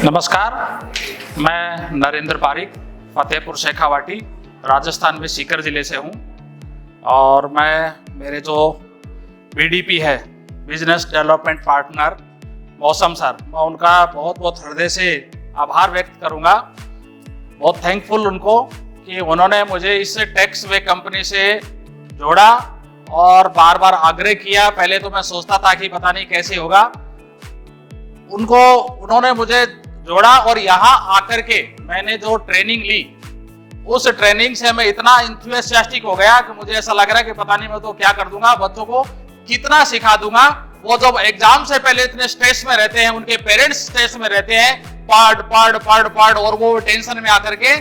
नमस्कार, मैं नरेंद्र पारिक फतेहपुर शेखावाटी राजस्थान में सीकर ज़िले से हूँ और मेरे जो बीडीपी है बिजनेस डेवलपमेंट पार्टनर मौसम सर, मैं उनका बहुत बहुत हृदय से आभार व्यक्त करूँगा। बहुत थैंकफुल उनको कि उन्होंने मुझे इस टैक्स वे कंपनी से जोड़ा और बार बार आग्रह किया। पहले तो मैं सोचता था कि पता नहीं कैसे होगा, उन्होंने मुझे जोड़ा और यहाँ आकर के मैंने जो ट्रेनिंग ली उस ट्रेनिंग से मैं इतना इंथुसियास्टिक हो गया कि मुझे ऐसा लग रहा है कि पता नहीं मैं तो क्या कर दूंगा, बच्चों को कितना सिखा दूंगा। वो जब एग्जाम से पहले इतने स्ट्रेस में रहते हैं, उनके पेरेंट्स स्ट्रेस में रहते हैं, पढ़ और वो टेंशन में आकर के,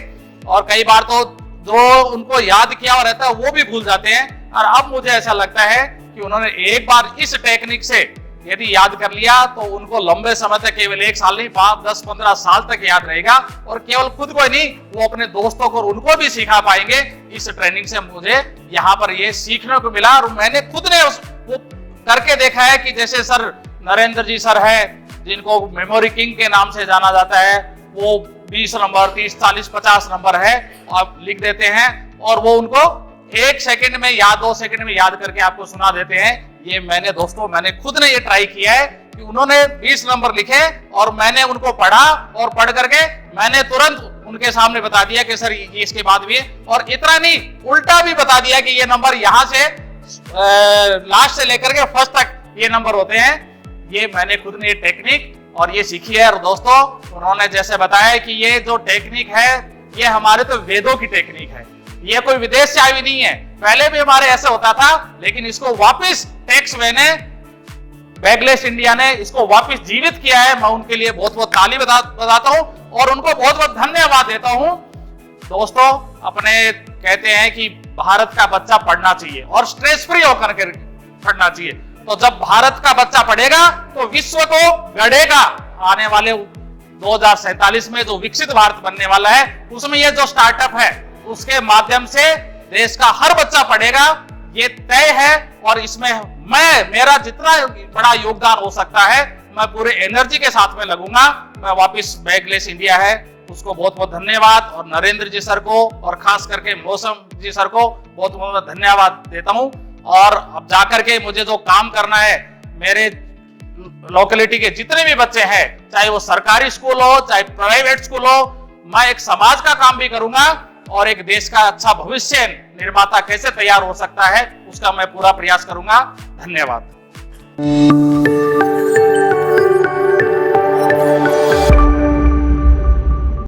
और कई बार तो जो उनको याद किया हुआ रहता है वो भी भूल जाते हैं। और अब मुझे ऐसा लगता है कि उन्होंने एक बार इस टेक्निक से यदि याद कर लिया तो उनको लंबे समय तक, केवल 1 साल नहीं 5, 10, 15 साल तक याद रहेगा। और केवल खुद को ही नहीं, वो अपने दोस्तों को उनको भी सिखा पाएंगे। इस ट्रेनिंग से मुझे यहाँ पर ये सीखने को मिला और मैंने खुद ने वो करके देखा है कि जैसे सर नरेंद्र जी सर है, जिनको मेमोरी किंग के नाम से जाना जाता है, वो 20 नंबर 30, 40, 50 नंबर है आप लिख देते हैं और वो उनको 1 सेकंड में या 2 सेकंड में याद करके आपको सुना देते हैं। ये मैंने खुद ने ये ट्राई किया है कि उन्होंने 20 नंबर लिखे और मैंने उनको पढ़ा और पढ़ करके मैंने तुरंत उनके सामने बता दिया कि सर ये इसके बाद भी है। और इतना नहीं, उल्टा भी बता दिया कि ये नंबर यहाँ से लास्ट से लेकर के फर्स्ट तक ये नंबर होते हैं। ये मैंने खुद ने ये टेक्निक और ये सीखी है। और दोस्तों, उन्होंने जैसे बताया कि ये जो टेक्निक है ये हमारे तो वेदों की टेक्निक है, ये कोई विदेश से आई नहीं है। पहले भी हमारे ऐसे होता था, लेकिन इसको वापस टैक्स वे ने, बैगलेस इंडिया ने इसको वापस जीवित किया है। मैं उनके लिए बहुत बहुत ताली बजाता हूं और उनको बहुत बहुत धन्यवाद देता हूं। दोस्तों, अपने कहते हैं कि भारत का बच्चा पढ़ना चाहिए और स्ट्रेस फ्री होकर के पढ़ना चाहिए। तो जब भारत का बच्चा पढ़ेगा तो विश्व को गढ़ेगा। आने वाले 2047 में जो विकसित भारत बनने वाला है, उसमें ये जो स्टार्टअप है उसके माध्यम से देश का हर बच्चा पढ़ेगा, ये तय है। और इसमें मेरा जितना बड़ा योगदान हो सकता है, मैं पूरे एनर्जी के साथ में लगूंगा। मैं वापस बैगलेस इंडिया है उसको बहुत बहुत धन्यवाद, और नरेंद्र जी सर को और खास करके मौसम जी सर को बहुत बहुत धन्यवाद देता हूं। और अब जाकर के मुझे जो काम करना है, मेरे लोकेलिटी के जितने भी बच्चे हैं, चाहे वो सरकारी स्कूल हो चाहे प्राइवेट स्कूल हो, मैं एक समाज का काम भी करूंगा और एक देश का अच्छा भविष्य निर्माता कैसे तैयार हो सकता है उसका मैं पूरा प्रयास करूंगा। धन्यवाद।